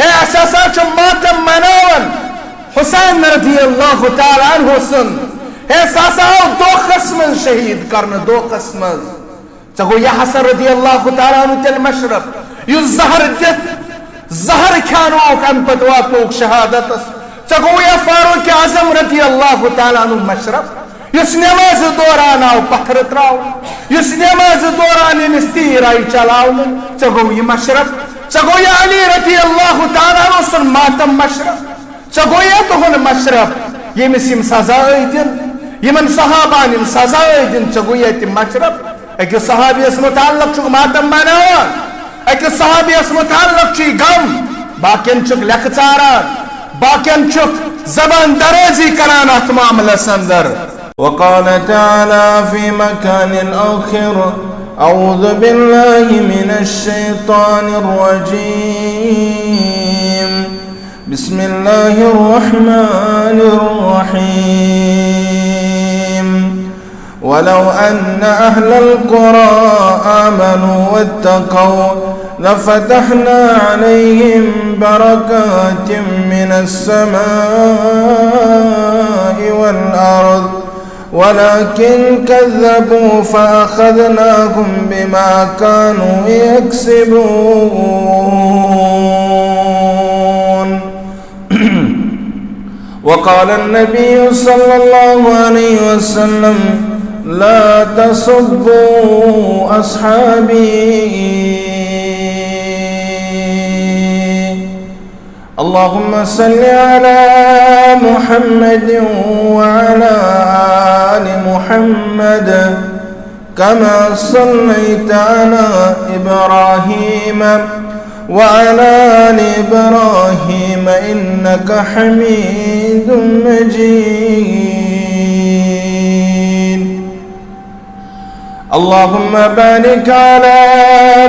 اساسا ماتم مناون حسین رضی اللہ تعالی عنہ سن اساسا دوخس من شہید کرن دوخس من ژگو یہ حسن رضی اللہ تعالی عنہ تیل مشرف یس زہر دت زہر کھانوک ام پت واتنوک شہادتس ژگو یہ فاروق اعظم رضی اللہ تعالی عنہ مشرف یس نماز دوران آو پکھر تراو یس نماز دوران امس تیر آئی چلاون ژگو یہ مشرف ژگو یہ علی رضی اللہ تعالی عنہ سن ماتم مشرف ژگو یہ تہن مشرف یمس یم سزا دن یمن صحابان یم سزا دن ژگو یہ تم مشرف اکس صحابیس متعلق چھ ماتم مناوان اکس صحابیس متعلق چھ غم باقین چھ لکھ ژاران باقین چھ زبان درازی کران ات معاملس اندر وقال تعالى في مكان آخر أعوذ بالله من الشيطان الرجيم بسم الله الرحمن الرحيم ولو أن أهل القرى آمنوا واتقوا لفتحنا عليهم بركات من السماء والأرض ولكن كذبوا فأخذناهم بما كانوا يكسبون وقال النبي صلى الله عليه وسلم لا تصبوا أصحابي اللهم صل على محمد وعلى آل محمد كما صليت على إبراهيم وعلى آل إبراهيم إنك حميد مجيد اللهم بارك على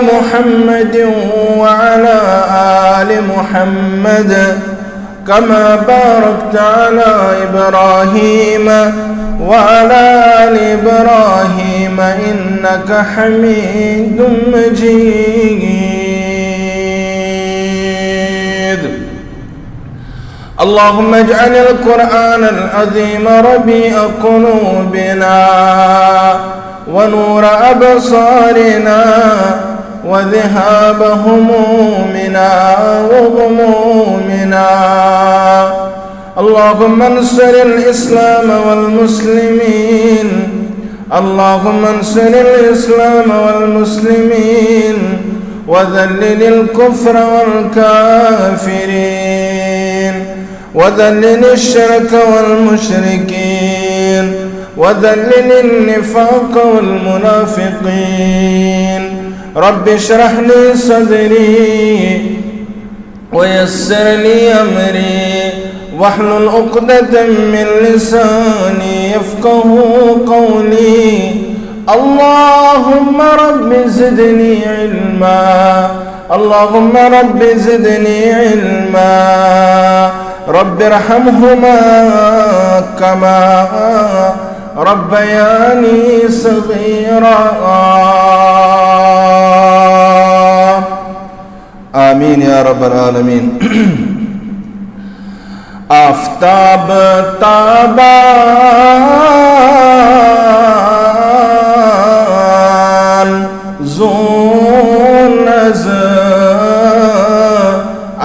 محمد وعلى آل محمد كما باركت على إبراهيم وعلى آل إبراهيم إنك حميد مجيد اللهم اجعل القرآن العظيم ربيع قلوبنا ونور أبصارنا وذهاب همومنا وغمومنا اللهم انصر الإسلام والمسلمين اللهم انصر الإسلام والمسلمين وذلل الكفر والكافرين وذلل الشرك والمشركين وذلل النفاق والمنافقين رب اشرح لي صدري ويسر لي أمري واحلل عقدة من لساني يفقه قولي اللهم رب زدني علما اللهم رب زدني علما رب ارحمهما كما ربياني صغيرا آمين يا رب العالمين آفتاب تابان زون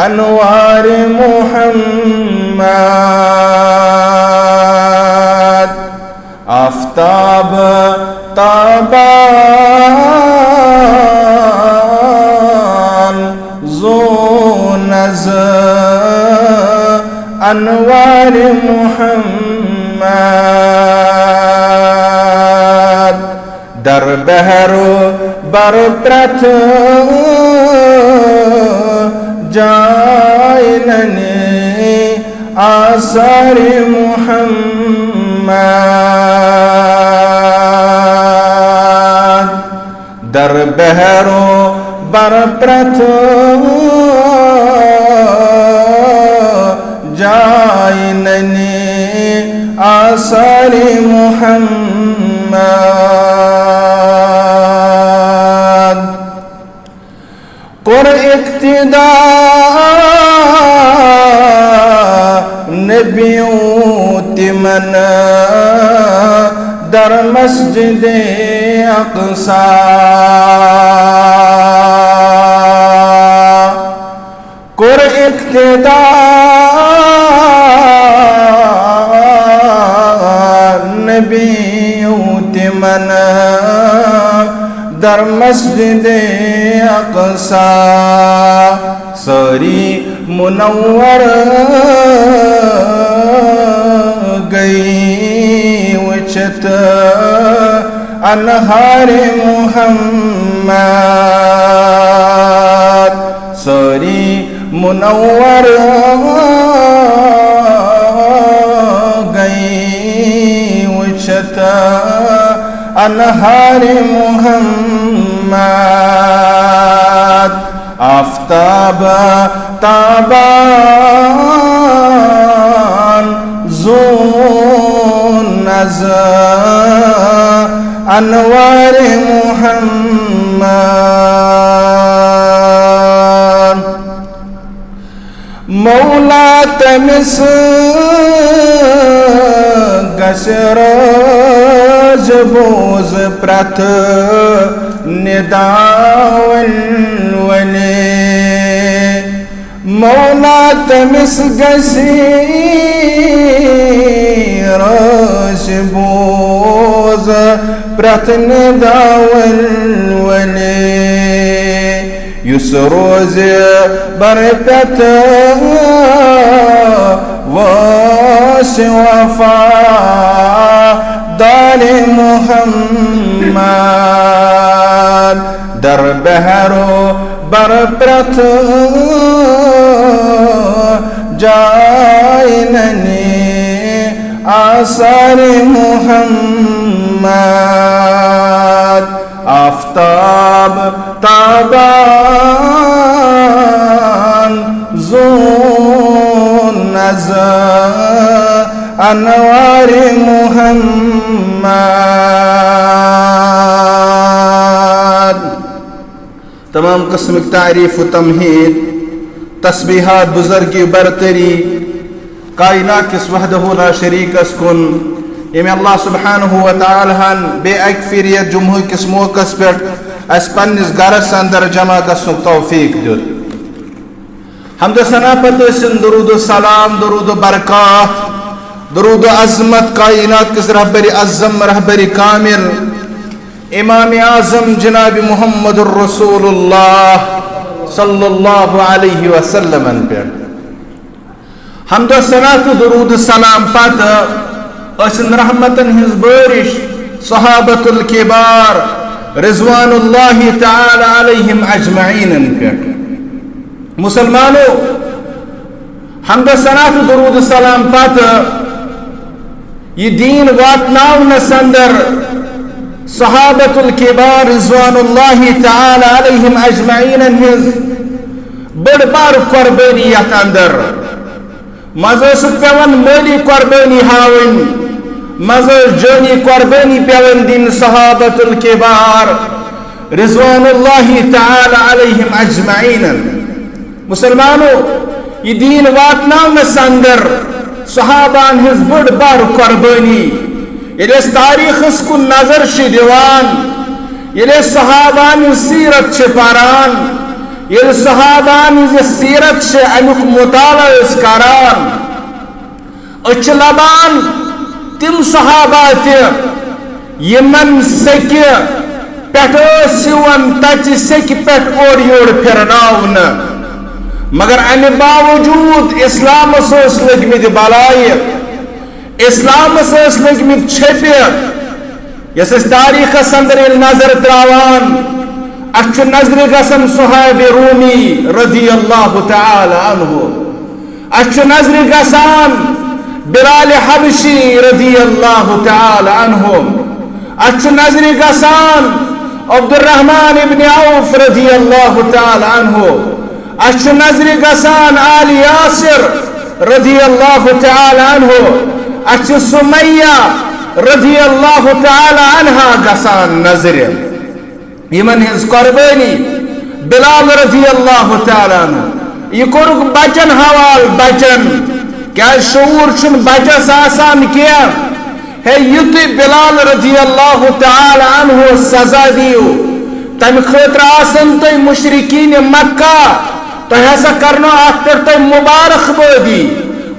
أنوار محمد آفتاب تابان زون أنوار محمد در بحر برپرت جایننی آثار محمد در بحر برپرت جایننی آثار محمد پر اقتداء من در مسجد اقصا کر اقتدا نبیوت من در مسجد اقصا ساری منور گئی وچت انہار محمد ساری منور گئی وچت انہار محمد آفتاب تابان زون از انوار محمد مولا تمس گشراج بوز پرت نداول ولی مولا تمس گشراج بوز پرت نداول ولی یس روز برکت واش وفا دار محمد در بحر و برپرت جایننی آثار محمد آفتاب تابان زون از انوار محمد تمام قسم کی تعریف و تمہید تسبیحات بزرگی برتری کائنات کس وحدہ لا شریک اس کن یمی اللہ سبحانہ و تعالی ہن بے اکفریت جمہور کس موقع پر اس پنس گرس اندر جمع گسنک توفیق دیت حمد و ثنا پتسن درود و سلام درود و برکات درود و عظمت کائنات کس رہبری اعظم رہبری کامل امام اعظم جناب محمد الرسول اللہ صلی اللہ علیہ وسلم پر حمد و ثنا تو درود و سلام پت اسن رحمتن ہنز بارش صحابت الکبار رضوان اللہ تعالی علیہم اجمعین پر مسلمانوں حمد و ثنا تو درود و سلام پت یہ دین واتناونس اندر صحابت الکبار رضوان اللہ تعالی علیہم اجمعین ہنز بڑ بار قربانیت اندر مزہ پیون مالی قربانی ہاون مزہ جانی قربانی پیون دین صحابت الکبار رضوان اللہ تعالی علیہم اجمعین مسلمانوں یہ دین واتناونس اندر صحابان ہز بڑ بار قربانی یل تاریخ کو نظر دیوان یل صحابان سیرت پاران یل صحابان سیرت امیک مطالعہ کران اچھ لبان تم صحابات یمن سکہ پہ تچہ سکہ پہ اور یور پھرناون مگر امہ باوجود اسلام لگمت بلائے اسلام لگمت چھپ یس تاریخ اندر نظر تراوان اچھ نظر گسن صحاب رومی رضی اللہ تعالی عنہ اچھ نظر گسان بلال حبشی رضی اللہ تعالی عنہ اچھ نظر گسان عبد الرحمن ابن عوف رضی اللہ تعالی عنہ اچھ نظر گسان آل یاسر رضی اللہ تعالی عنہ اچھ سمیہ رضی اللہ تعالی عنہ گسان نظر یمن ہز قربانی بلال رضی اللہ تعالی عنہ یہ کورک بچن حوال بچن کیا شعور چھن بچس آسان کیا ہے یوتی بلال رضی اللہ تعالی عنہ سزا دیو تم خطر آسن تو مشرکین مکہ تو ایسا کرنو آتر تو مبارک بودی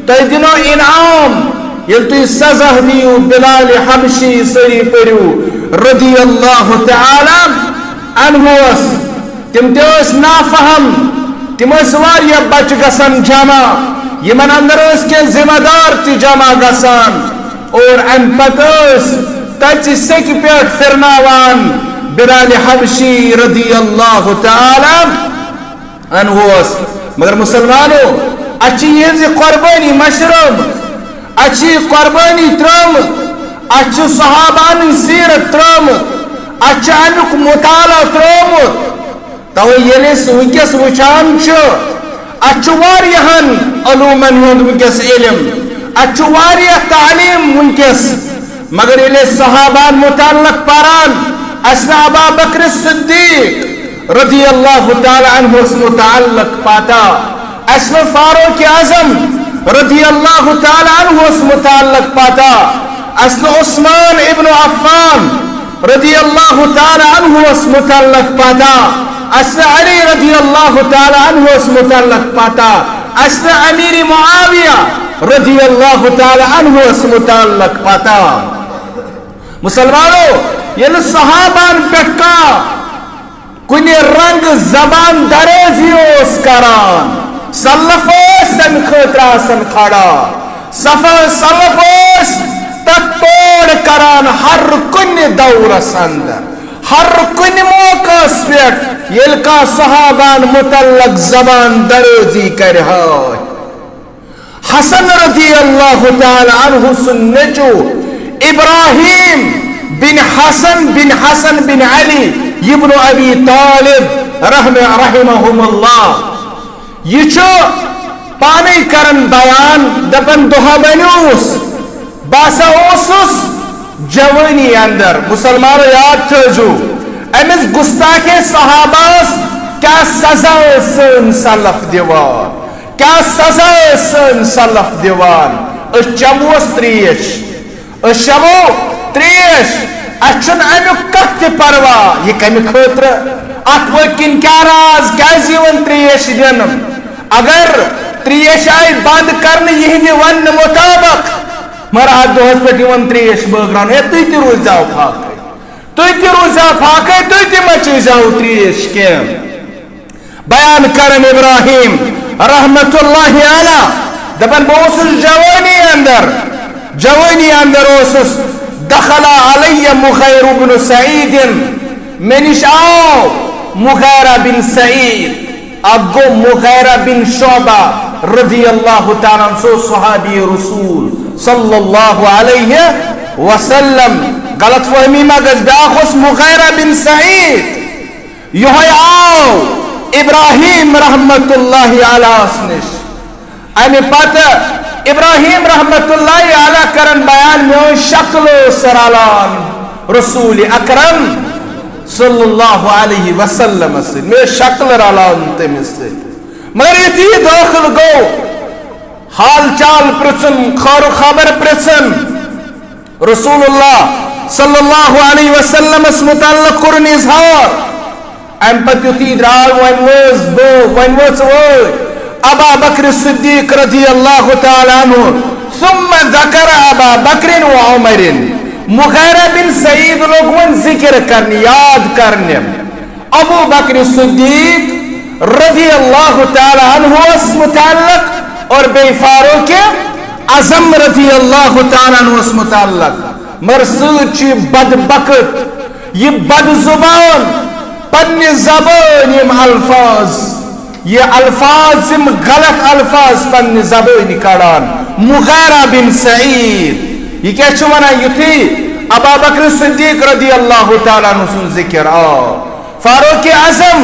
تو دنو انعام یل تو سزا دیو بلال حبشی سری پڑیو رضی اللہ تعالی عنہ تم تیوس نافہم تم اس واریا بچ گسن جمع یمن اندر اس کے ذمہ دار تی جمع گسن اور ان پتس تچ سک پیٹ فرناوان بلال حبشی رضی اللہ تعالی عنہ مگر مسلمانوں اچھی یہ قربانی مشروم اچھی قربانی ترم اچھی صحابان سیرت ترم اچھی انک مطالعہ ترم تو یلیس ونکس وچان چھو اچھی واریہن علومن ہند ونکس علم اچھی واریہ تعلیم ونکس مگر یلیس صحابان متعلق پاران اسنا ابا بکر الصدیق رضی اللہ تعالی عنہ اس متعلق پاتا اسنا فاروق اعظم رضی اللہ تعالی عنہ اس متعلق پاتا اسنا عثمان ابن عفان رضی اللہ تعالی عنہ اس متعلق پاتا اسنا علی رضی اللہ تعالی عنہ اس متعلق پاتا اسنا امیر معاویہ رضی اللہ تعالی عنہ اس متعلق پاتا مسلمانوں یہ صحابان پٹکا کنی رنگ زبان دریزی اس کران سلفوس سن خطرہ سن کھڑا سلفوس تک توڑ کران ہر کن دور اندر ہر کن موقع پیٹ یل کا صحابان متعلق زبان دریزی کرہا حسن رضی اللہ تعالی عنہ سن نجو ابراہیم بن حسن بن علی ابن ابی طالب رحمہم اللہ یہ چھو پانی کرن بیان دپن دہا بنیوس باسا اوسس جوانی اندر مسلمان یاد تھو امس گستاخ صحاباس کیا سزا سن سلف دیوان کیا سزا سن سلف دیوان اس چموس تریش اس چمو تریش اچھن امیک کت پروا یہ کمی خطر ات وکن کیا راز کیون تریش دینم اگر تریش آئی بند کرنے یہ ون مطابق مراد دوہت پہ ون تریش بگران ہے تو تی روز جاؤ پھاکے تو تی روز جاؤ پھاکے تو تی مچی جاؤ تریش کے بیان کرن ابراہیم رحمت اللہ علیہ دبن بوسس جوانی اندر اوسس دخل علی مغیر بن سعید منش آو مغیر بن سعید اگو مغیر بن شعبہ رضی اللہ تعالیٰ عنہ صحابی رسول صلی اللہ علیہ وسلم غلط فہمی مگز بیاخوس مغیر بن سعید یہ آو ابراہیم رحمت اللہ علیہ سنش امی پتہ ابراہیم رحمت اللہ علیہ کرن بیان میں شکل و سرالان رسول اکرم صلی اللہ علیہ وسلم سے میں شکل رالان تمہیں سے مگر یہ تھی داخل گو حال چال پرسن خار و خبر پرسن رسول اللہ صلی اللہ علیہ وسلم اس متعلق قرن اظہار ام پت یتی درال وین وز ابا بکر الصدیق رضی اللہ تعالی عنہ ثم ذکر ابا بکر و عمر مغیر بن سعید لوگوں ذکر کرنے یاد کرنے ابو بکر الصدیق رضی اللہ تعالی عنہ اس متعلق اور بے فاروق اعظم رضی اللہ تعالی عنہ اس متعلق مرسود چی بدبخت یہ بد زبان پن زبان یم الفاظ یہ الفاظ غلط الفاظ پن زبان کڑان مغیرہ بن سعید یہ کیا چھوانا یہ تھی ابا بکر صدیق رضی اللہ تعالیٰ عنہ سن ذکر آو فاروق اعظم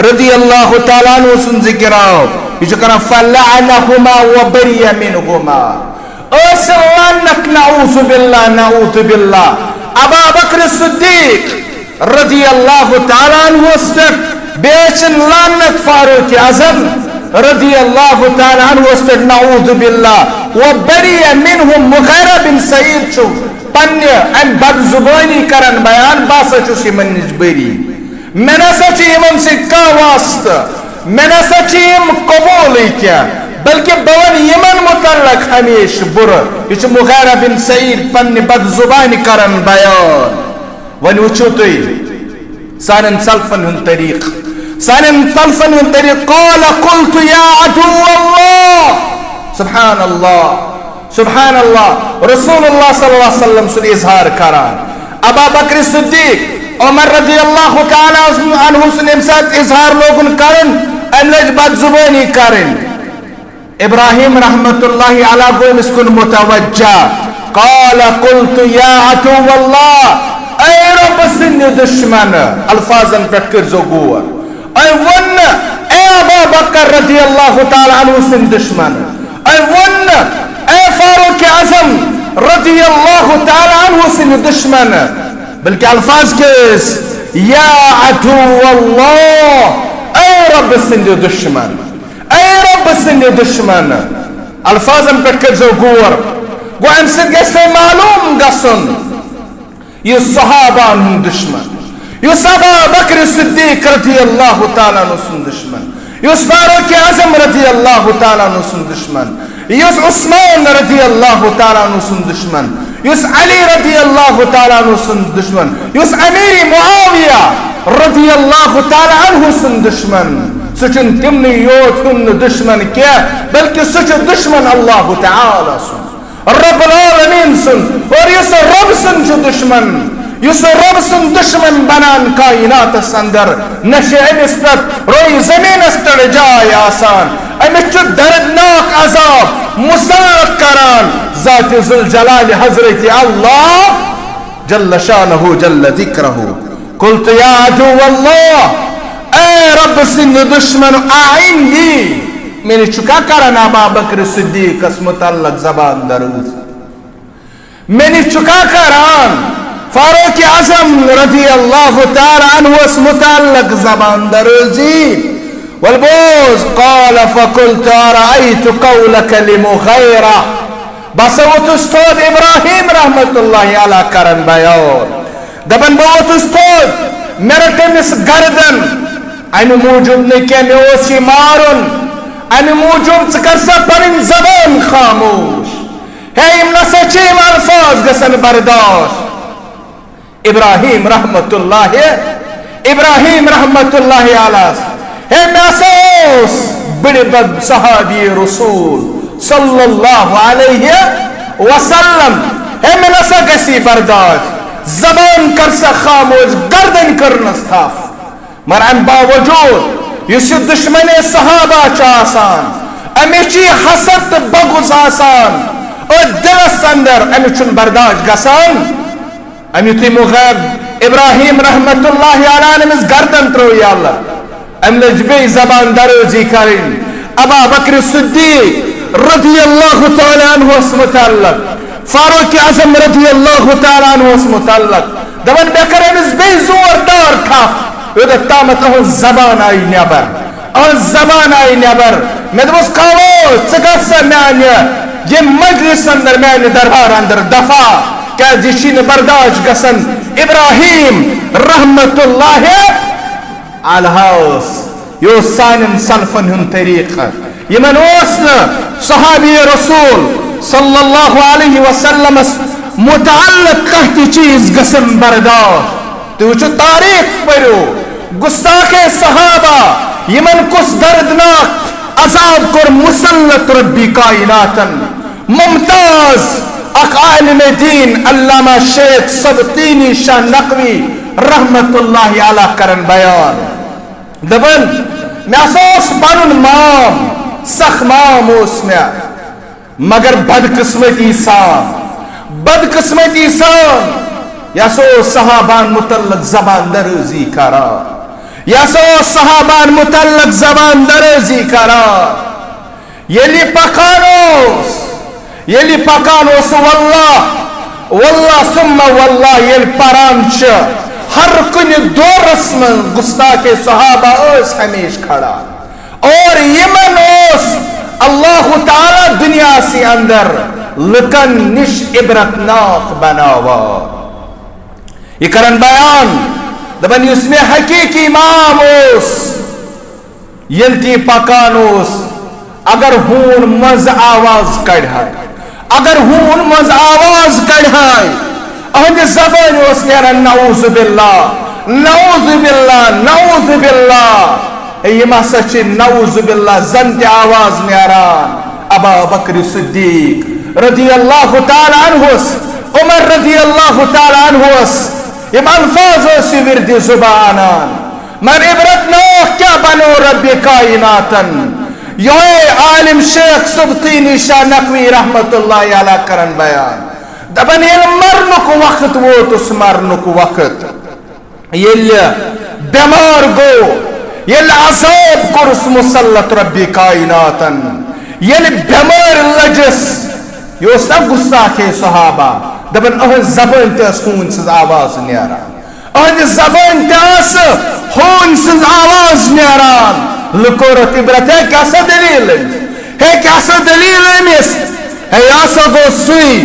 رضی اللہ تعالیٰ عنہ سن ذکر آو یہ جو کہنا فَلَعَنَهُمَا وَبَرِيَ مِنْهُمَا اس لعنت نعوذ باللہ ابا بکر صدیق رضی اللہ تعالیٰ عنہ بیچن لعنت فاروق اعظم رضی اللہ تعالی عنہ نعوذ باللہ وبریء منہم مغیرہ بن سعید چھو پنہ ام بد زبانی کرن بیان باسا چھس یمن نش بری میں نسا چھ یمن سے کا واسطہ میں نسا چھ یم قبول کیا بلکہ بون یمن متعلق ہمیشہ برا یہ مغیرہ بن سعید پنہ بد زبانی کرن بیان ون وچھو تھی سانن سلفن ہن طریق قال قلت یا عدو اللہ سبحان اللہ رسول اللہ صلی اللہ علیہ وسلم سے اظہار کران ابا بکر صدیق عمر رضی اللہ تعالی عنہ سے ساتھ اظہار لوگن کرن انج بد زبانی کرن ابراہیم رحمت اللہ علیہ گوئم اس کن متوجہ قال قلت یا عدو اللہ اے رب سن دشمن الفاظن پہ کرزو گور اے ون اے ابا بکر رضی اللہ تعالی عنہ سن دشمن اے ون اے فاروق اعظم رضی اللہ تعالی عنہ سن دشمن بلکہ الفاظ کس یا عدو اللہ اے رب سن دشمن اے رب سن دشمن الفاظن پہ کرزو گور گو ام سے گیسے معلوم گسن یہ صحابان ہن دشمن یس ابا بکر صدیق رضی اللہ تعالیٰ عنہ سن دشمن یس فاروق اعظم رضی اللہ تعالیٰ عنہ سن دشمن یس عثمان رضی اللہ تعالیٰ عنہ سن دشمن یس علی رضی اللہ تعالیٰ عنہ سن دشمن یس امیر معاویہ رضی اللہ تعالیٰ عنہ سن دشمن سچن تمنی یوت ہن دشمن کیا بلکہ سچ دشمن اللہ تعالیٰ سن رب العالمین سن اور یس رب سن جو دشمن یس رب سن دشمن بنان کائنات اندر نشے امس پت روئی زمین استر جائے آسان امس چھ دردناک عذاب مسلط کران ذات ذوالجلال حضرت اللہ جل شانہ جل ذکرہ قلت یا عدو اللہ اے رب سن دشمن آئندی میں نے چکا کرنا ابا بکر صدیق اس متعلق زبان دروز میں نے چکا کران فاروق اعظم رضی اللہ تعالی عنہ اس متعلق زبان دروزی والبوز قال فقلت رأيت قولك لمغيرة بسوت استود ابراہیم رحمت اللہ علیہ کرن بیان دبن بوت استود میرے تمس گردن این موجود نے کہ میں اسی مارن این موجود سکرسا پرین زبان خاموش ہے امنا سچیم الفاظ گسن برداشت ابراہیم رحمت اللہ علیہ ہے محسوس بڑے بد صحابی رسول صلی اللہ علیہ وسلم ہے منسا کسی برداشت زبان کرسا خاموش گردن کرنس تھاف مرعن باوجود یس دشمن صحابہ چاسان امیچی حسد بغض آسان اور دلس اندر امیچن برداشت گسان امیتی مغیب ابراہیم رحمت اللہ علیہ نمز گردن ترو یا اللہ ام لجبی زبان دروزی کرن ابا بکر صدیق رضی اللہ تعالی عنہ اس متعلق فاروق اعظم رضی اللہ تعالی عنہ اس متعلق دون بکر امز بی زوردار تھا یہ تامت اہل زبان آئی نیبر اور زبان آئی نیبر میں دمس کھاو چکت سے معنی یہ مجلس اندر معنی دربار اندر دفع کہ جشین برداشت گسن ابراہیم رحمت اللہ علیہ یو سانن سلفن ہن طریقہ یہ من اوسنا صحابی رسول صلی اللہ علیہ وسلم متعلق کہتی چیز گسن برداشت تو چو تاریخ پڑھو گستاخ صحابہ یمن کس دردناک عذاب کر مسلط ربی کائناتن ممتاز اک عالم دین علامہ شیخ سبطینی شاہ نقوی رحمت اللہ علیہ کرن بیان دبن میں اسوس پانن مام سخ مام اس میں مگر بدقسمتی سان یا سو صحابان متعلق زبان دروزی کرا یا سو صحابان متعلق زبان دروزی کرا یلی پکانوس واللہ ثم واللہ یل پرانچ ہر کن دورس من گستاخ صحابہ اس ہمیش کھڑا اور یمن اوس اللہ تعالی دنیا سی اندر لکن نش عبرتناک بناوا. یہ کرن بیان دپن یس میں حقیقی امام اوس یلتی پکان اوس اگر ہون مز آواز کڑھائے اگر ہون مز آواز کڑھائے اہد زبان اوس نیران نعوذ باللہ نعوذ باللہ نعوذ باللہ. یہ ہسا نعوذ باللہ زن آواز نیران ابا بکر صدیق رضی اللہ تعالی عنہس عمر رضی اللہ تعالی عنہس یم الفاظ سی ورد زبانان من عبرتناک کیا بنو رب کائناتن. یہ عالم شیخ سبطینی شاہ نقوی رحمت اللہ علیہ کرن بیان دپن یل مرنک وقت ووت اس مرنک وقت یل بیمار گو یل عذاب کرس مسلط رب کائناتن یل بیمار لجس یہ اس نا گستاخ صحابہ دپن اہن زبان تس خون سز آواز نیران اہن زبان تس خون سز آواز نیران لکورت عبرت ہے کیا سا دلیل ہے کیا سا دلیل امس ہے آسا گو سوئی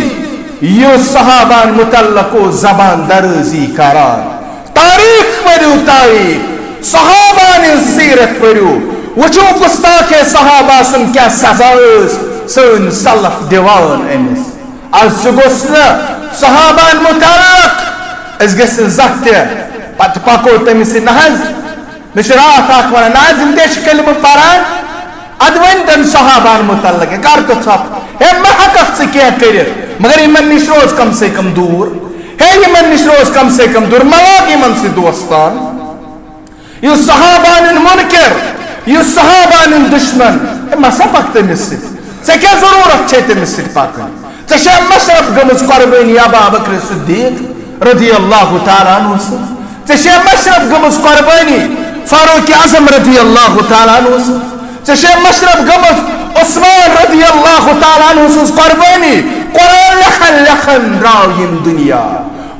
یو صحابان متعلق و زبان درزی کران تاریخ پڑھو تاریخ صحابان سیرت پڑھو وچو گستاخ صحابہ سن کیا سزا سن سلف دیوان امس از گسنا صحابان متعلق اس گسن زخت پت پاکو تمس نہز مشرات اخوانا نہز اندیش کلمہ پاران ادوین تم صحابان متعلق ہے کار تو چھپ ہے محقق سے کیا کرت مگر ایمن نش روز کم سے کم دور ہے ایمن نش روز کم سے کم دور ملاق ایمن سے دوستان یہ صحابان منکر یہ صحابان دشمن مسا پک تمس سے کیا ضرورت چھے تمس سے پاکن ژے مشرف گمز قربانی ابا بکر صدیق رضی اللہ تعالی عنہ ژے مشرف گمز قربانی فاروق اعظم رضی اللہ تعالی عنہ ژے مشرف گمز عثمان رضی اللہ تعالی عنہ قربانی قرآن لکھن لکھن راو یم دنیا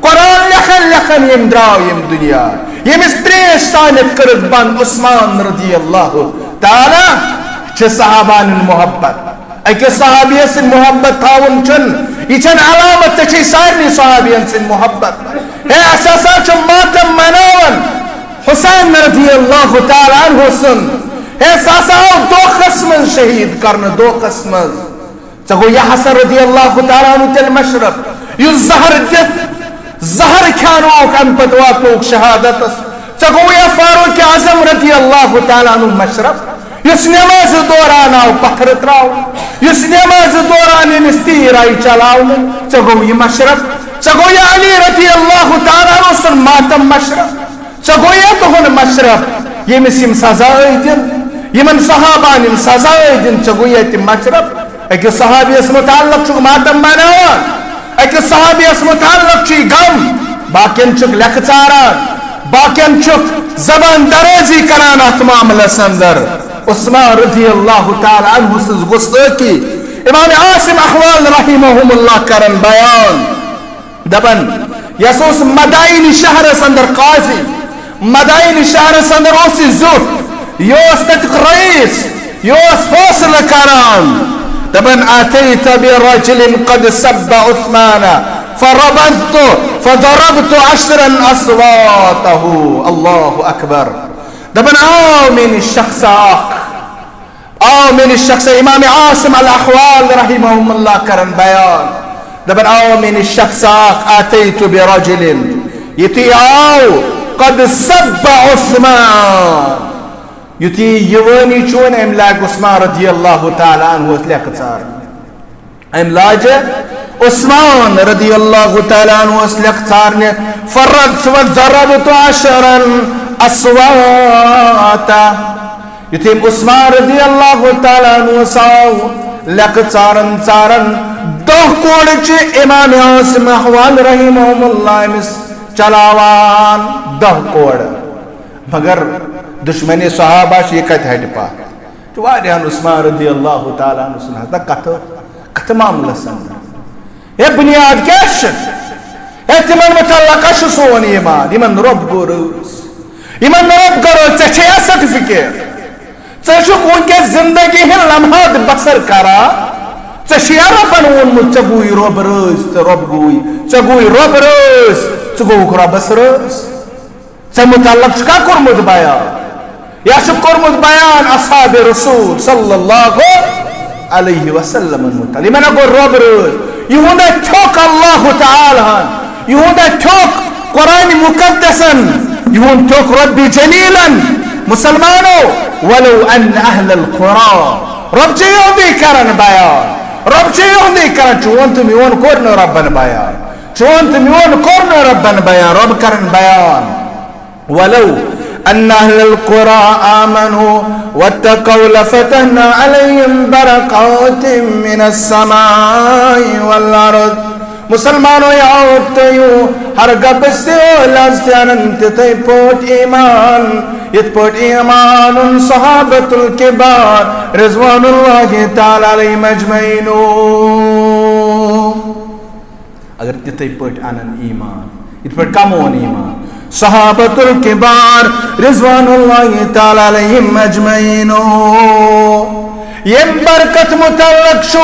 قرآن لکھن لکھن یم راو یم دنیا یمس تریش سانت کرد بند عثمان رضی اللہ تعالی چھ صحابان محبت اکہ صحابیہ سے محبت تھاون چن یہ چن علامت چھ سارنی صحابیہ سے محبت ہے اساسا چھ ماتم مناون حسین رضی اللہ تعالی عنہ سن ہے اساسا دو قسم شہید کرنا دو قسم چگو یہ حسن رضی اللہ تعالی عنہ تل مشرف یہ زہر دت زہر کھانوک ان پتواتوک شہادت چگو یہ فاروق اعظم رضی اللہ تعالی عنہ مشرف یس نماز دوران آو پتھر تراو یس نماز دوران امس تیر آئی چلاو چگو یہ مشرف چگو یہ علی رضی اللہ تعالی عنہ سن ماتم مشرف چگو یہ تہن مشرف یہ مسیم سزائی دن یمن صحابان یم سزائی دن چگو یہ تم مشرف ایک صحابی اس متعلق چک ماتم بناوان ایک صحابی اس متعلق چی غم باقین چک لکھ چاران باقین چک زبان درازی کران ات معاملہ سندر عثمان رضی اللہ تعالی عنہ سز گستاخی امام عاصم احوال رحمہم اللہ کرن بیان دبن یسوس مدائن شہر سندر قاضی مدائن شہر سندر اوسی زوت یوس تتق رئیس یوس فاصل کران دبن آتیت برجل قد سب عثمان فضربت 10 اصواته اللہ اکبر دبن آو من الشخص آو من الشخص امام عاصم الاحوال رحمهم اللہ کرن بیان دبن آو من الشخص آتیت برجل یتی آو قد سب عثمان یتی یوانی چون املاک عثمان رضی اللہ تعالی عنہ اتلیک چار املاج عثمان رضی اللہ تعالی عنہ اتلیک چار نے فضربت 10 اصواتا یتیم عثمان رضی اللہ تعالی عنہ ساو لک چارن چارن دہ کوڑ چھ امام عاصم احوال رحمہم اللہ مس چلاوان دہ کوڑ مگر دشمنی صحابہ یہ کت ہٹ پا تو واریہن عثمان رضی اللہ تعالی عنہ سن ہتا کت معاملہ سن یہ بنیاد کیش ہے تمن متعلق سون ایمان یمن رب گروس یمن رب گروس ژے چھے سرٹیفکیٹ ژٕ ونکس زندگی ہند لمحات بسر کرا ژےٚ رۄبن ووٚنمُت ژےٚ گوٗے رۄب رٲضۍ ژےٚ رۄب گوٗے ژےٚ گوٗے رۄب رٲضۍ ژٕ گوٚوُکھ رۄبس رٲضۍ ژےٚ متعلق چھُکھا کوٚرمُت بیان یا چھُکھ کوٚرمُت بیان اصحاب رسول صلی اللہ علیہ وسلم متعلق یِمن ہا گوٚو رۄب رٲضۍ یِہُنٛد ہا چھوٚکھ اللہ تعالیٰ ہن یِہُنٛد ہا چھوٚکھ قرآن مقدسن یِہُنٛد چھوٚکھ رۄبِ جلیلن مسلمانو ولو ان اہل القرى رب چھِ یِہُنٛدُے کران بیان رب چھِ یِہُنٛدُے کران چون تہٕ میون کوٚر نہٕ رۄبن بیان چون تہٕ میون کوٚر نہٕ رۄبن بیان رۄب کران بیان ولو ان اہل القرى آمنوا واتقوا لفتحنا عليهم بركات من السماء والارض مسلمانو یاد تھٲیِو ہرگاہ بٔسِو لزتیانن تِتھٕے پٲٹھۍ ایمان یِتھ پٲٹھۍ ایمان اوٚن صحابۃ الکبار رضوان اللہ تعالیٰ علیہم اجمعین اگر تِتھٕے پٲٹھۍ انن ایمان یِتھ پٲٹھۍ کم اوٚن ایمان صحابۃ الکبار رضوان اللہ تعالیٰ علیہم اجمعین یم برکت متعلق چھُ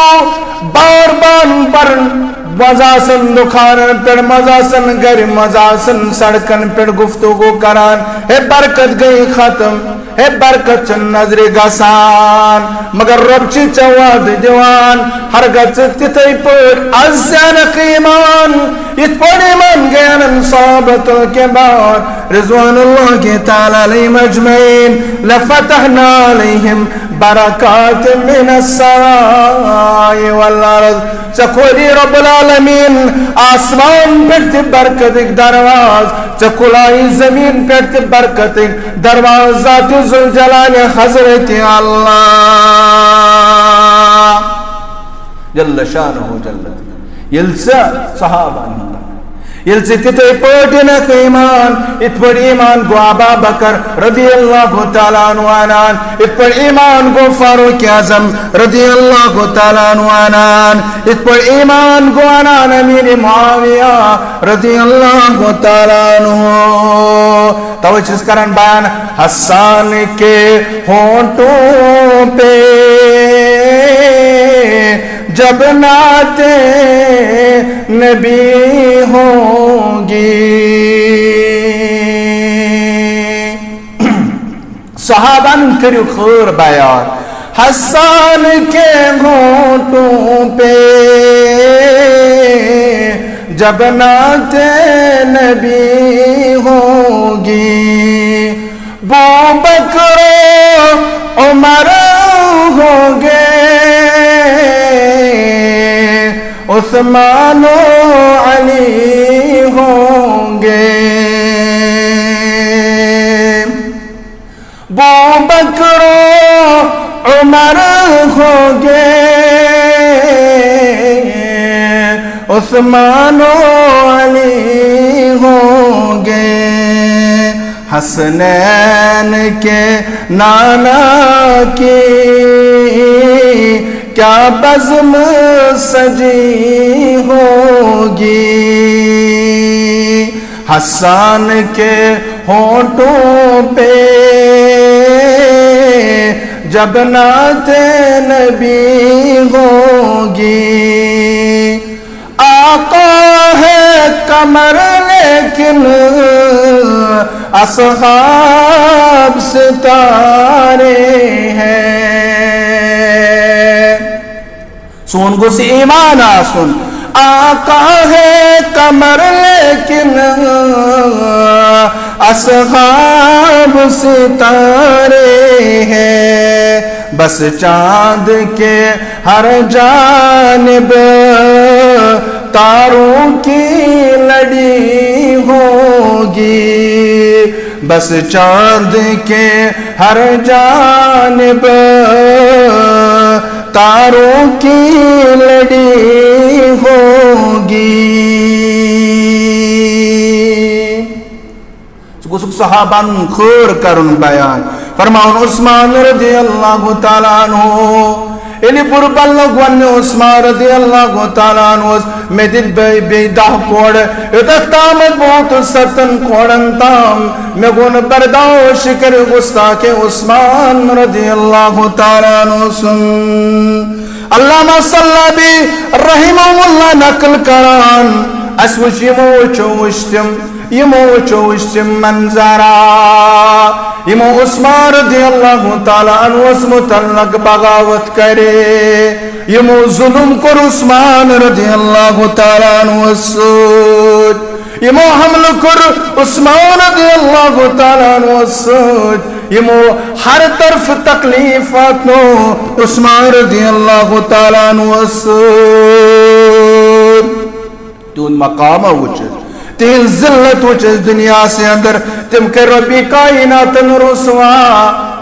بار بار پرن مزہ آسن دکانن پہ مزہ آسن گھر مزہ آسن سڑکن پہ گفتگو کران ہے برکت گئی ختم ہے برکت چھ نظر گسان مگر رب چھ چواد دیوان ہرگاہ تتھے پٲٹھۍ ازانک ایمان یتھ پٲٹھۍ ایمان گیانن صحابۃ الکبار رضوان اللہ تعالیٰ علیہم اجمعین لفتحنا علیہم برکات من السماء والارض ژےٚ کھولی رب العالمین آسمان پٮ۪ٹھ تہِ برکتٕکۍ دروازٕ ژےٚ کھُلٲیی زمین پٮ۪ٹھ تہِ برکتٕکۍ دروازٕ ذات ذوالجلال حضرت اللہ جل شانہ جل ییٚلہِ ژےٚ صحابن ییٚلہِ ژٕ تِتھے پٲٹھۍ أنکھ ایمان یِتھ پٲٹھۍ ایمان گوٚو ابا بکر رضی اللہ تعالیٰ عنہ انان یِتھ پٲٹھۍ ایمان گوٚو فاروق اعظم رضی اللہ تعالیٰ عنہ انان یِتھ پٲٹھۍ ایمان گوٚو انان امیر معاویہ رضی اللہ تعالیٰ عنہ توے چھس کران بیان حسان کے ہونٹوں پہ جب نعت نبی ہوگی صحابہ کریو خیر بیان حسان کے ہونٹوں پہ جب نعت نبی ہوگی بوبکر عمر ہوں گے عثمان و علی ہوں گے بوبکر عمر ہوں گے عثمان و علی ہوں گے حسنین کے نانا کی کیا بزم سجی ہوگی حسان کے ہونٹوں پہ جب نعت نبی ہوگی آقا ہے قمر لیکن اصحاب ستارے ہیں سون گوس ایمان آسن آقا ہے قمر لیکن اصحاب ستارے ہیں بس چاند کے ہر جانب تاروں کی لڑی ہوگی بس چاند کے ہر جانب تاروں کی لڑی ہوگی صحابان خیر کرن بیان فرماؤن عثمان رضی اللہ تعالیٰ عنہ یلی بربل لوگ ونہ عثمان رضی اللہ تعالیٰ عنہ میں دل بے دہ کوڑ اتہ تامت بہت ستن کوڑن تام میں گون برداشت کر گستاخ عثمان رضی اللہ تعالیٰ عنہ سن علامہ صلابی رحمہ اللہ نقل کران اس وچ یمو وچوشتم منظرا یمو عثمان رضی اللہ تعالیٰ عنہ متعلق بغاوت کرے یمو ظلم کر عثمان رضی اللہ تعالیٰ عنہ سوچ یمو حمل کر عثمان رضی اللہ تعالیٰ عنہ سوچ یمو ہر طرف تکلیفات نو عثمان رضی اللہ تعالیٰ عنہ سوچ تون مقامہ وچت تین ذلت وچس دنیا سے اندر تم کر ربی کائناتن رسوا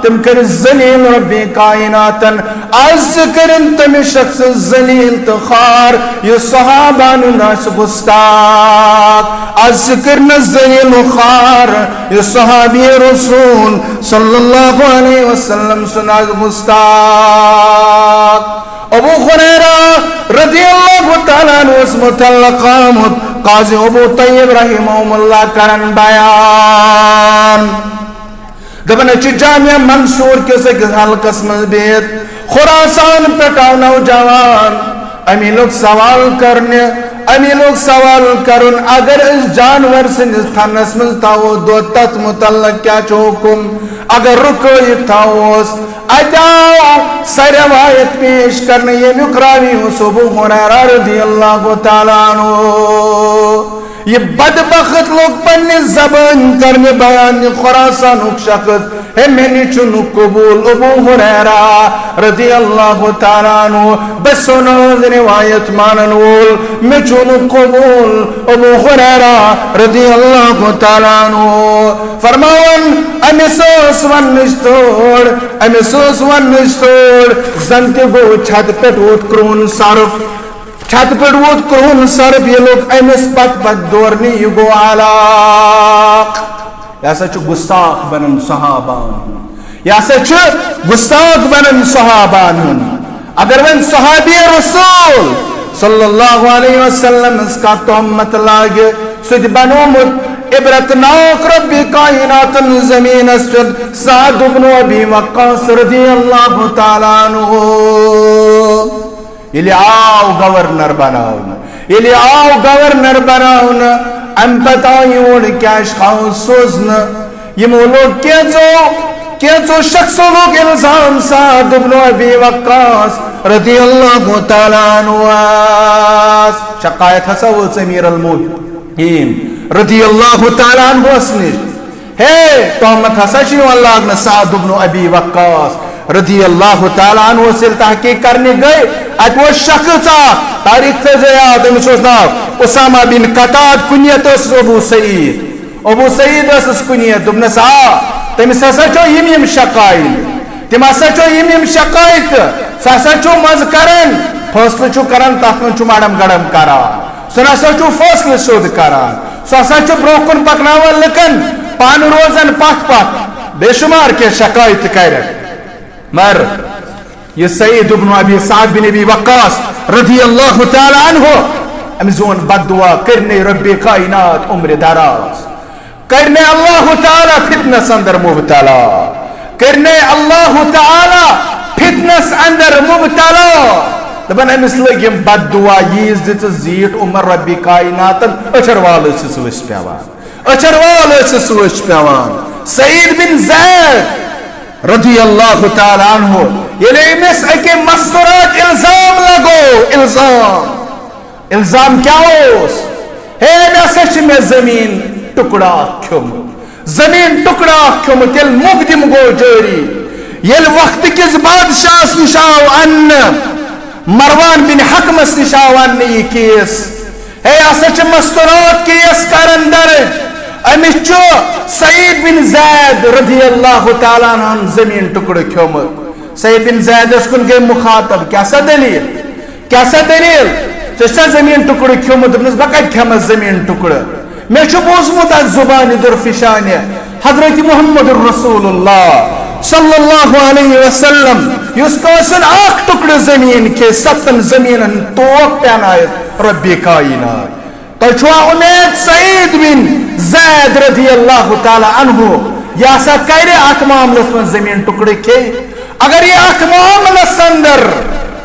تم کر ذلیل ربی کائناتن عز کرن تم شخص ذلیل تخار یہ صحابان ناس گستاق عز کرن ذلیل خار یہ صحابی رسول صلی اللہ علیہ وسلم سناز گستاق ابو خریرہ رضی اللہ تعالیٰ عنہ اس متعلق آمد قاضی ابو طیب رحمہ اللہ کرن بیان دبنا چی جامعہ منصور کسے کس حلقس مزبیت خراسان پٹاو نوجوان امی لوگ سوال کرنے امی لوگ سوال کرن اگر اس جانور سے تھنس مز تاو دو تت متعلق کیا چوکم اگر رکوئی تاوس اتاو سر روایت پیش کرنے یہ مکراوی ہو ابو ہریرہ رضی اللہ تعالیٰ عنہ یہ بدبخت لوگ پنی زبان کرنے بیان خراسان شخص ہے میں نے چنو قبول ابو ہریرہ رضی اللہ تعالیٰ عنہ بس سنو روایت مانن وول میں چنو قبول ابو ہریرہ رضی اللہ تعالیٰ عنہ فرماون امی سوس ون نشتوڑ زنتی گو چھت پٹ ووت کرون صرف چھت پٹ ووت کرون صرف یہ لوگ امس پت پت دورنی یہ گو علاق یہ سا چھ گستاخ بنن صحابان یہ سا چھ گستاخ بنن صحابان اگر ون صحابی رسول صلی اللہ علیہ وسلم اس کا تہمت لاگے سج بنومت عبرتناک ربی کائنات زمین اسود سعد بن ابی وقاص رضی اللہ تعالیٰ عنہ یہ آو گورنر بناؤن یہ آو گورنر بناؤن ام بتائیون کیا اشخاص سوزن یہ مولوگ کیسو شخصوں لوگ الزام سعد بن ابی وقاص رضی اللہ تعالیٰ عنہ شقایت حسوت امیر المومنین رضی اللہ تعالیٰ عنہ اسنش ہے تہمت حسشی اللہ سعد بن ابی وقاص رضی اللہ تعالیٰ عنہ سے تحقیق کرنے گئے ات وہ شخص تاریخ سے زیاد ناو اسامہ بن قتاد کنیت اس ابو سعید اس کنیت دبنس تمس ہسا چو یم شقائل تم ہسا چو یم شقائت سہ ہسا چو مز کرن فیصلہ چو کرن تات من چو ماڑم گڑم کران سہ ہسا چو فیصلہ سود کران سہ ہسا چو برونٛہہ کُن پکناوان لکن پان روزن پتھ پتھ بے شمار کے شقائت کرن مر یہ سعید بن ابی سعد بن ابی وقاص رضی اللہ تعالی عنہ امزون بد دعا کرنے رب کائنات عمر دراز کرنے اللہ تعالی فتنس اندر مبتلا کرنے اللہ تعالی فتنس اندر مبتلا دبن امس لگیم بد دعا ییز دت زیٹ عمر رب کائنات اچھر وال سوس پیوان سعید بن زید رضی اللہ تعالی عنہ یہ امس اکے مستورات الزام لگو الزام کیا ہوس ہے نسچ میں زمین ٹکڑا کھم تیل مقدم گو جاری یل وقت کس بادشاہ نشاو ان مروان بن حکمس نشاو ان یہ کیس ہے اسچ مستورات کیس کرن درج امس چو سعید بن زید رضی اللہ تعالیٰ عنہ زمین ٹکڑ کھومت سعید بن زید اس کن گئے مخاطب کیا سا دلیل چسا زمین ٹکڑ کھومت دبنس بقید کھمت زمین ٹکڑ میں چھو بوزمت از زبان در فشانی حضرت محمد رسول اللہ صلی اللہ علیہ وسلم یس کاسن اخ ٹکڑ زمین کے 7 زمینن توق پہنائت رب کائنات تو چھوا امید سعید بن زید رضی اللہ تعالی عنہ یہ سا کرے اخ معاملس من زمین ٹکڑے کے اگر یہ اخ معاملس اندر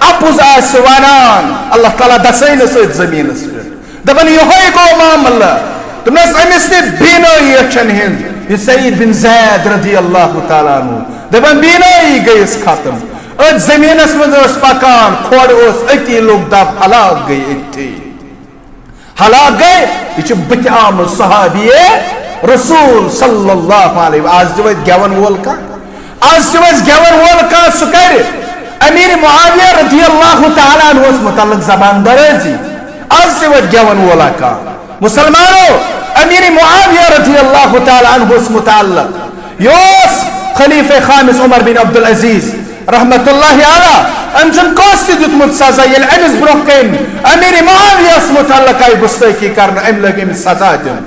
اپوز آس ونان اللہ تعالیٰ دسین سید زمین دپن یہ گو معاملہ تمس امس نی بینائی اچھن ہند یہ سعید بن زید رضی اللہ تعالیٰ عنہ دپن بینائی گئیس ختم ات زمینس من پکان کھوڑ اس اتی لوگ دب ہلاک گئی اتی ہلاک گئے یہ بت آمد صحابی رسول صلی اللہ علیہ وسلم آج جو گیون وول کا آج جو گیون وول کا سکر امیر معاویہ رضی اللہ تعالیٰ عنہ اس متعلق زبان درازی آج جو گیون وولا کا مسلمانوں امیر معاویہ رضی اللہ تعالیٰ عنہ اس متعلق یوس خلیفہ خامس عمر بن عبدالعزیز رحمت اللہ علیہ امچن کوستی دیتمت سزا یل امس برکن امیر معاویہ اس متعلق آئی گستاخی کرنا ام لوگ امس سزا دن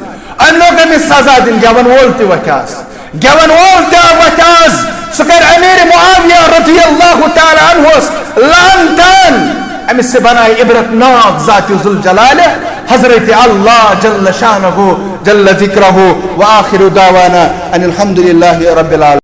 ام لوگ امس سزا دن گیون وولتی وکاس گیون وولتی وکاس سکر امیر معاویہ رضی اللہ تعالی عنہ لانتن امس سے بنائی عبرت ناک ذات ذوالجلال حضرت اللہ جل شانہ جل ذکرہ وآخر دعوانا ان الحمدللہ رب العالمین.